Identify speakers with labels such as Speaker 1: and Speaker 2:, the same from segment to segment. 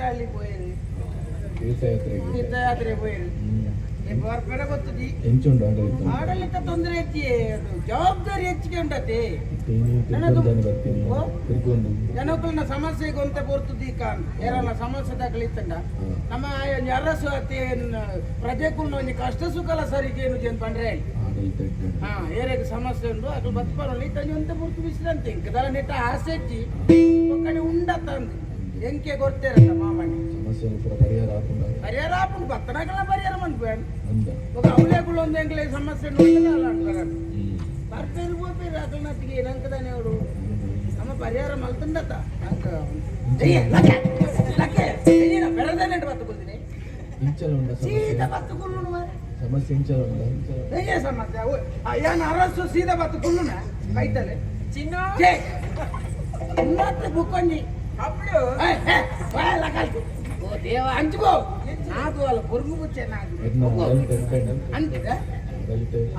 Speaker 1: ತೀರ್ಥಹಳ್ಳಿ పోయేది ತೀರ್ಥಯಾತ್ರೆ పోయేది ಬರ್ಬೇಡ ಗೊತ್ತದಿ
Speaker 2: ಎಂಚುಂಡು ಆಡಳಿತ
Speaker 1: ಆಡಳಿತ ತೊಂದರೆ ಹೆಚ್ಚಿ ಜವಾಬ್ದಾರಿ ಹೆಚ್ಚಿಗೆ ಉಂಟತಿ ಜನಕ್ಕುಲ್ನ ಸಮಸ್ಯೆ ಗೊಂತ ಪೋರ್ತುದಿ ಕಾನ್ ಏರಲ್ಲ ಸಮಸ್ಯೆ ದಾಖಲಿತ್ತಂಡ ನಮ್ಮ ಅರಸು ಅತಿ ಪ್ರಜೆಕುಲ್ನ ಒಂಜಿ ಕಷ್ಟ ಸುಖಲ ಸರಿಗೆ ಏನು ಜನ್ ಪಂಡ್ರೆ ಹಾ ಏರೆಗೆ ಸಮಸ್ಯೆ ಉಂಡು ಅದು ಬತ್ಪರೊಳ್ಳಿ ತಂಜಿ ಒಂತ ಪೂರ್ತಿ ವಿಶ್ರಾಂತಿ ಇಂಕದಲ್ಲ ನೆಟ್ಟ ಆಸೆ ಹೆಚ್ಚಿ ಒಕ್ಕಡೆ ಉಂಡ ತಂದು ಎಂಕೆ ಗೊತ್ತೇರಲ್ಲ ಮಾಮಣ್ಣಿ ಪರಿಹಾರ ಆಪುಂಡು ಬತ್ತನಾಗಲ್ಲ ಪರಿಹಾರ ಮಾಡ್ಬೇಡ ఒక అవలేకులు ఉంది ఎంకలే సమస్య ఉండదు అలా అంటారు పర్పేరు పోపేరు అక్కడ నచ్చికి ఏనంకదాని ఎవడు అమ్మ పరిహారం వెళ్తుండత ಬೆಳೆದೇನೆ ಬತ್ತುಕೊಳ್ತೀನಿ ಸೀದಾ ಬತ್ತುಕೊಳ್ಳು
Speaker 2: ಸಮಸ್ಯೆ
Speaker 1: ಸಮಸ್ಯೆ ಅಯ್ಯನ ಅರಸು ಸೀದಾ ಬತ್ತುಕೊಳ್ಳುನ ಕೈತಲೆ ಚಿನ್ನ ಮತ್ತೆ ಬುಕ್ಕೊಂಜಿ అప్పుడు ఓ దేవ అంచుకో నాకు వాళ్ళ పొరుగు వచ్చే నాకు అంతే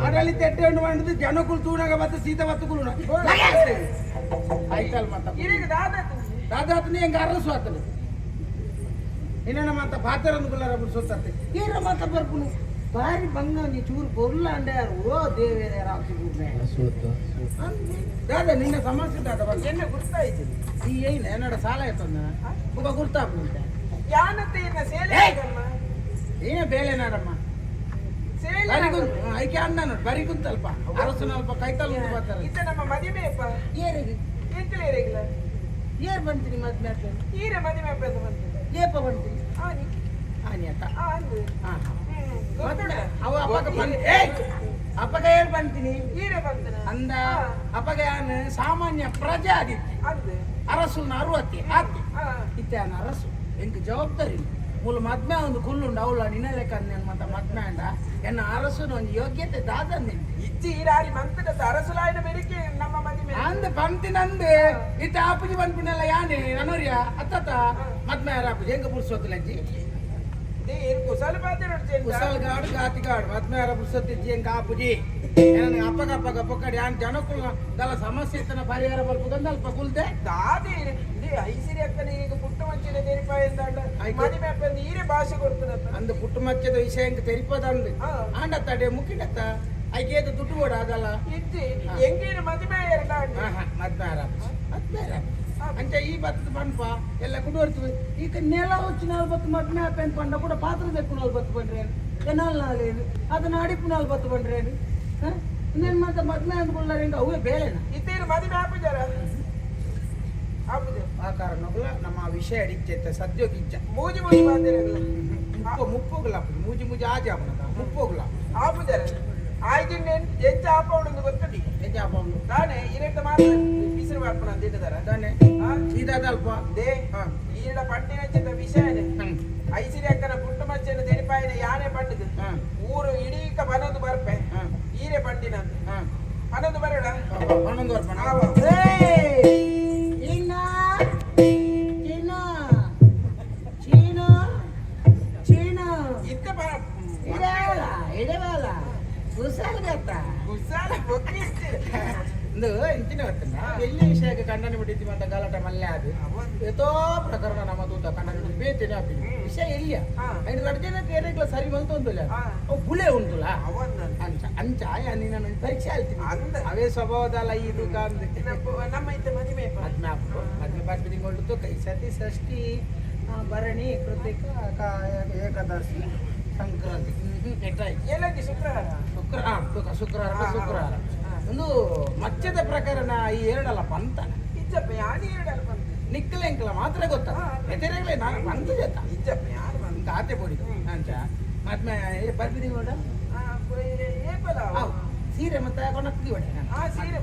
Speaker 1: ఆడలితే ఎట్టు వండుతుంది జనకులు చూడగా బత సీత బతుకులు అయితాలు మొత్తం దాదాపు ఇంకా అరసు అతను నిన్న మాత పాత్ర అనుకున్నారు అప్పుడు సొత్తే ఈయన మాత పరుపును భారీ బంగా నీ చూరు పొరులు అండారు ఓ దేవేరే రాసు దాదా నిన్న సమస్య దాదా వాళ్ళు ఎన్న గుర్తాయితుంది ఈ అయిన ఎన్నడ సాల అవుతుందా ఒక గుర్తాపు ఉంటా ಏನೇ ಬೇಳೆನಾರಮ್ಮ ಐಕೆ ಅಣ್ಣ ಬರಿಗುಂತಲ್ಪ ಅರಸನಲ್ಪ ಕೈತಲ್ ಬರ್ತಾರೆ
Speaker 3: ಇತ್ತ ನಮ್ಮ ಮದುವೆ ಅಪ್ಪ
Speaker 1: ಏರಿಗೆ
Speaker 3: ಎಂತಲೇ ಏರಿಗಿಲ್ಲ
Speaker 1: ಏರ್ ಬಂತೀನಿ ಮದ್ಮೆ
Speaker 3: ಈರ ಮದುವೆ ಅಭ್ಯಾಸ ಬಂತೀನಿ
Speaker 1: ಏಪ ಬಂತೀನಿ
Speaker 3: ಆನಿ
Speaker 1: ಆನಿ ಅತ್ತ
Speaker 3: ಅಂದು
Speaker 1: ಅವ ಅಪ್ಪಗ ಅಪ್ಪಗ ಏರ್ ಬಂತೀನಿ
Speaker 3: ಈರ ಬಂತನ
Speaker 1: ಅಂದ ಅಪ್ಪಗ ಯಾನು ಸಾಮಾನ್ಯ ಪ್ರಜೆ ಆದಿತ್ತಿ
Speaker 3: ಅಂದು
Speaker 1: ಅರಸುನ 60 ಆತಿ ಇತ್ತೆ ಅನ್ನ ಅರಸು ಎಂಕ್ ಜವಾಬ್ದಾರಿ ಮೂಲ ಮದ್ಮೆ ಒಂದು ಕುಲ್ಲುಂಡು ಅವಳ ನಿನ್ನ ಲೆಕ್ಕ ಮತ್ತ ಮದ್ಮೆ ಅಂಡ ಎನ್ನ ಅರಸುನ ಒಂದು ಯೋಗ್ಯತೆ ದಾದಂದಿ
Speaker 3: ಇಜ್ಜಿ ಈರಾರಿ ಮಂತದ ಅರಸುಲಾಯಿನ ಬೆರಿಕೆ ನಮ್ಮ ಮದುವೆ
Speaker 1: ಅಂದ ಪಂತಿನಂದು ಇತ್ತ ಆಪುಜಿ ಬಂದ್ಬಿಡಲ್ಲ ಯಾನೆ ನನೋರಿಯ ಅತ್ತತ ಮದ್ಮೆ ಯಾರ ಆಪುಜಿ ಹೆಂಗ ಪುರ್ಸೋತಿಲ್ಲ ಅಜ್ಜಿ
Speaker 3: ಕುಸಲ್ ಪಾತ್ರ
Speaker 1: ಕುಸಲ್ಗಾಡು ಗಾತಿಗಾಡು ಮದ್ಮೆ ಯಾರ ಪುರ್ಸೋತಿಜ್ಜಿ ಹೆಂಗ ಆಪುಜಿ ಅಪ್ಪಗ ಪೊಕ್ಕಡಿ ಯಾನ್ ಜನಕ್ಕುಲ್ಲ ದಲ ಸಮಸ್ಯೆ ಇತ್ತನ ಪರಿಹಾರ ಬರ್ಬೇಕಂದ ಅಲ್ಪ ಕುಲ್ದೆ
Speaker 3: ದಾದಿ ಐಸಿರಿ ಅಕ್ಕ ನೀರಿಗೆ ಪುಟ್ಟ ಮಚ್ಚಿನ ತೆರಿಪಾಯ ಮದುವೆ ಅಪ್ಪ ನೀರೇ ಭಾಷೆ ಕೊಡ್ತದತ್ತ
Speaker 1: ಅಂದು ಪುಟ್ಟ ಮಚ್ಚದ ವಿಷಯ ಹೆಂಗ ತೆರಿಪದಂದು ಆಂಡ ತಡೆ ಮುಕ್ಕಿಡತ್ತ ಐಕೇದು ದುಡ್ಡು ಓಡ ಅದಲ್ಲ
Speaker 3: ಇಜ್ಜಿ ಎಂಗೇನು ಮದುವೆ ಎರಡ
Speaker 1: ಮದ್ಮೆ అంటే ఈ బతుకు పనిప ಎಲ್ಲ ಕುಡುವರ್ತೀವಿ ಈಗ ನೆಲ వచ్చిన బతు మద్మే పెన్ పండ కూడా పాత్ర తెక్కున బతు పండ్రేను కెనాల్ నాలేదు ಅದನ್ನ ಅಡಿಪುನಾಲ್ ಬತ್ತು ಬಂಡ್ರೇನು నేను ಮತ್ತೆ ಮದ್ಮೆ ಅಂದ್ಕೊಳ್ಳಾರ ಹಿಂಗ ಅವೇ ಬೇಳೆನ
Speaker 3: ಇತ್ತೇನು ಮದುವೆ ಆಪುಜಾರ ಆಪುಜ
Speaker 1: ಆ ಕಾರಣಗಳ ನಮ್ಮ ವಿಷಯ ಅಡಿಚ್ಚೈತೆ ಸದ್ಯೋಗಿಚ್ಚ
Speaker 3: ಮೂಜಿ ಮಾತಿರಲ್ಲ
Speaker 1: ಮುಪ್ಪೋಗಲ್ಲ ಮೂಜಿ ಆಜಾಪನ ಮುಪ್ಪೋಗಲ್ಲ
Speaker 3: ಆಪುಜಾರ ಆಯ್ತು ಎಂಚ ಆಪವಡು ಗೊತ್ತಡಿ
Speaker 1: ಎಂಚ ಆಪವಡು
Speaker 3: ತಾನೆ ಇರೆಟ್ಟ ಮಾತ್ರ ಬಿಸಿರು ಮಾಡ್ಪಣ ಅಂತ ಇಟ್ಟಿದಾರ
Speaker 1: ತಾನೆ ಸೀದಾದಲ್ಪ
Speaker 3: ದೇ ಈಡ ಪಟ್ಟಿನ ಚಿತ್ತ ವಿಷಯನೇ ಐಸಿರಿ ಅಕ್ಕನ ಪುಟ್ಟ ಮಚ್ಚನ ತೆರಿಪಾಯಿನ ಯಾನೆ ಪಂಡಿದು ಊರು ಇಡೀಕ ಬನೊಂದು ಬರ್ಪೆ ಈರೆ ಪಂಡಿನ ಹನ್ನೊಂದು ಬರೋಣ
Speaker 1: 11 ಬರ್ಪಣ ಚೀನಾ
Speaker 3: ಇತ್ತ
Speaker 1: ಇಡವಾಲ
Speaker 3: ಕುಸಾಲ ಬೊಕ್ಕಿಸ್ತಿ
Speaker 1: ಇಂಚಿನ ಗೊತ್ತಿಲ್ಲ ಎಲ್ಲಿ ವಿಷಯಕ್ಕೆ ಖಂಡನೆ ಬಿಟ್ಟಿದ್ವಿ ಅಂತ ಗಲಾಟೆ ಮಲ್ಲೆ ಅದು ಎಷ್ಟೋ ಪ್ರಕರಣ ನಮ್ಮ ದೂತ ಖಂಡನೆ ಬೇತೇನೆ ಹಾಕಿದ್ವಿ ವಿಷಯ ಎಲ್ಲಿಯ ಐದು ಗಂಟೆ ಏನಾಗ್ಲ ಸರಿ ಬಂತು ಅಂತಲ್ಲ ಬುಲೆ ಉಂಟುಲ್ಲ ಅಂಚ ನೀನು ಪರೀಕ್ಷೆ ಹೇಳ್ತೀನಿ ಅವೇ ಸ್ವಭಾವದಲ್ಲ ಇದು
Speaker 3: ನಮ್ಮ ಇತ್ತ ಮದುವೆ
Speaker 1: ಮದುವೆ ಪಾರ್ಟಿ ತಿಂಗಳು ಕೈ ಸತಿ ಷಷ್ಠಿ ಭರಣಿ ಕೃತಿಕ ಏಕಾದಶಿ ಸಂಕ್ರಾಂತಿ
Speaker 3: ಎಲ್ಲಕ್ಕೆ
Speaker 1: ಶುಕ್ರವಾರ ಒಂದು ಮಚ್ಚದ ಪ್ರಕರಣ ಈ ಎರಡಲ್ಲ ಪಂತನ
Speaker 3: ಇಜ್ಜಪ್ಪ ಯಾರು ಎರಡಲ್ಲ ಪಂತ
Speaker 1: ನಿಕ್ಕಲೆ ಎಂಕಲ ಮಾತ್ರ ಗೊತ್ತ ಎದುರಾಗಲೇ ನಾನು ಪಂತ ಜೊತ್ತ
Speaker 3: ಇಜ್ಜಪ್ಪ ಯಾರು
Speaker 1: ಅಂತ ಆತೆ ಪೊಡಿದು ಅಂಚ ಮತ್ತೆ ಬರ್ಬಿದಿ ನೋಡ ಸೀರೆ ಮತ್ತೆ ಕೊನಕ್ತಿ ಹೊಡೆ
Speaker 3: ಸೀರೆ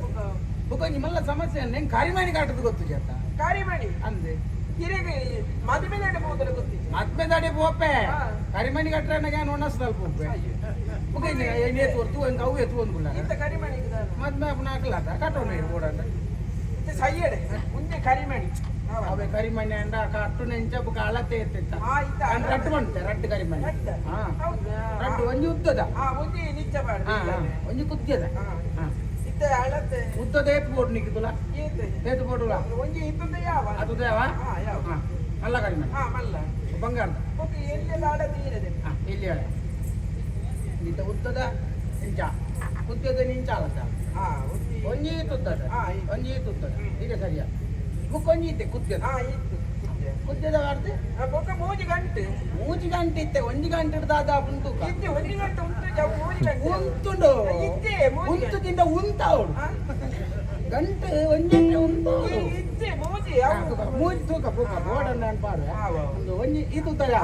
Speaker 1: ಬುಕ್ಕ ನಿಮ್ಮೆಲ್ಲ ಸಮಸ್ಯೆ ಹೆಂಗೆ ಕಾರಿಮಾಣಿ ಕಾಟದ ಗೊತ್ತು ಜೊತ್ತ
Speaker 3: ಕಾರಿಮಾಣಿ
Speaker 1: ಅಂದೆ
Speaker 3: ಹಿರೇಗೆ ಮದುವೆ ದಾಡಿ ಹೋದ್ರೆ ಗೊತ್ತಿ
Speaker 1: ಮದ್ಮೆ ದಾಡಿ ಪೋಪೆ ಕರಿಮಣಿ ಕಟ್ರೆ ನೋಡಸ್ದಲ್ಪ ಪೋಪೆ ಬುಕ್ಕ ಏನ್ ಎತ್ತು ಹಂಗೆ ಅವು ಎತ್ತು ಅಂದ್ಬಿಲ್ಲ
Speaker 3: ಇಂತ ಕರಿಮಣಿ
Speaker 1: ಮದ್ಮೆ ಅಪ್ಪನ ಹಾಕಲಾತ ಕಟ್ಟೋಣ ಇರ್ಬೋಡಂತ
Speaker 3: ಇಂತ ಸೈಯಡೆ ಮುಂದೆ ಕರಿಮಣಿ
Speaker 1: ಅವೇ ಕರಿಮಣಿ ಅಂಡ ಕಟ್ಟು ನೆಂಚ ಬುಕ್ಕ ಅಳತೆ ಎತ್ತಿತ್ತ ರಟ್ಟು ಬಂತೆ ರಟ್ಟು ಕರಿಮಣಿ ರಟ್ಟು ಒಂಜಿ ಉದ್ದದ
Speaker 3: ಒಂಜಿ ನಿಚ್ಚ
Speaker 1: ಒಂಜಿ ಕುದ್ಯದ
Speaker 3: ಅಳತೆ
Speaker 1: ಉದ್ದದ ಏತ್ ಬೋರ್ಡ್ ನಿಕ್ಕಿತುಲ ಏತ್ ಬೋರ್ಡುಲ
Speaker 3: ಒಂಜಿ ಇದ್ದದ ಯಾವ
Speaker 1: ಅದು ದೇವ ಮಲ್ಲ ಕಡಿಮೆ
Speaker 3: ಹಾ ಮಲ್ಲ
Speaker 1: ಬಂಗಾರದ
Speaker 3: ಓಕೆ ಎಲ್ಲೆಲ್ಲ ಆಡ ತೀರದೆ
Speaker 1: ಇಲ್ಲಿ ಹೇಳ ಇಂತ ಉದ್ದದ ಇಂಚ ಉದ್ದದ ಇಂಚ ಅಲ್ಲದ
Speaker 3: ಹಾ
Speaker 1: ಒಂಜಿ ತುದ್ದದ ಒಂಜಿ ತುದ್ದದ ಈಗ ಸರಿಯಾ ಬುಕ್ಕೊಂಜಿ ಇತ್ತೆ ಕುದ್ದದ
Speaker 3: ಇತ್ತು
Speaker 1: ಕುದ್ದದ ವಾರ್ತೆ
Speaker 3: ಬೊಕ್ಕ ಮೂಜಿ ಗಂಟೆ
Speaker 1: ಇತ್ತೆ ಒಂಜಿ ಗಂಟೆ ಹಿಡ್ದಾದ ಉಂಟು
Speaker 3: ಇತ್ತೆ ಒಂಜಿ ಗಂಟೆ ಉಂಟು ಜಾವು ಮೂಜಿ ಗಂಟೆ
Speaker 1: ಉಂಟುಂಡು
Speaker 3: ಇತ್ತೆ
Speaker 1: ಉಂಟುದಿಂದ ಉಂಟವಳು ಗಂಟೆ ಒಂಜಿ ಉಂಟು
Speaker 3: ಇತ್ತೆ ಮೂಜಿ
Speaker 1: ಮೂಜಿ ತೂಕ ಪೂಕ ಬೋರ್ಡನ್ನ ಅನ್ಪಾಡು ಒಂದು ಒಂಜಿ ಇದು ತಯ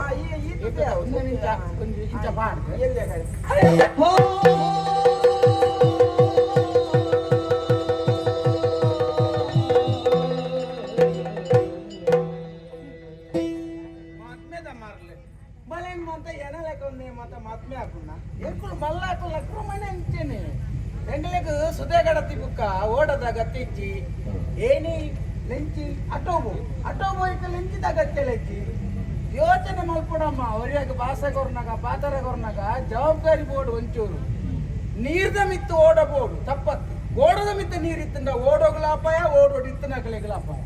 Speaker 1: ಒಂದು ಇಂಚ ಒಂದು ಇಂಚ ಪಾಡ್ದು
Speaker 3: ಎಲ್ಲೇ ಕಡೆ
Speaker 1: ಮತ್ಮೆ ಹಾಕುಣ್ಣ ಎಂಕುಲು ಮಲ್ಲ ಹಾಕಲ್ಲ ಕ್ರಮಣೆ ಅಂಚೇನೆ ಎಂಗ್ಲೆಗ್ ಸುದೇಗಡತಿ ಬುಕ್ಕ ಓಡದಾಗ ತೆಚ್ಚಿ ಏನಿ ಲೆಂಚಿ ಅಟೋಬು ಇಕ್ಕ ಲೆಂಚಿದ ಅಗತ್ಯ ಲೆಂಚಿ ಯೋಚನೆ ಮಲ್ಪಡಮ್ಮ ಅವ್ರಿಯಾಗ ಬಾಸಗೊರ್ನಾಗ ಪಾತರಗೊರ್ನಾಗ ಜವಾಬ್ದಾರಿ ಬೋರ್ಡ್ ಒಂಚೂರು ನೀರ್ದ ಮಿತ್ತು ಓಡಬೋಡು ತಪ್ಪತ್ತು ಓಡದ ಮಿತ್ತ ನೀರಿತ್ತಂಡ ಓಡೋಗ್ಲಾಪಾಯ ಓಡೋಡಿತ್ತನ ಕಲೆಗ್ಲಾಪಾಯ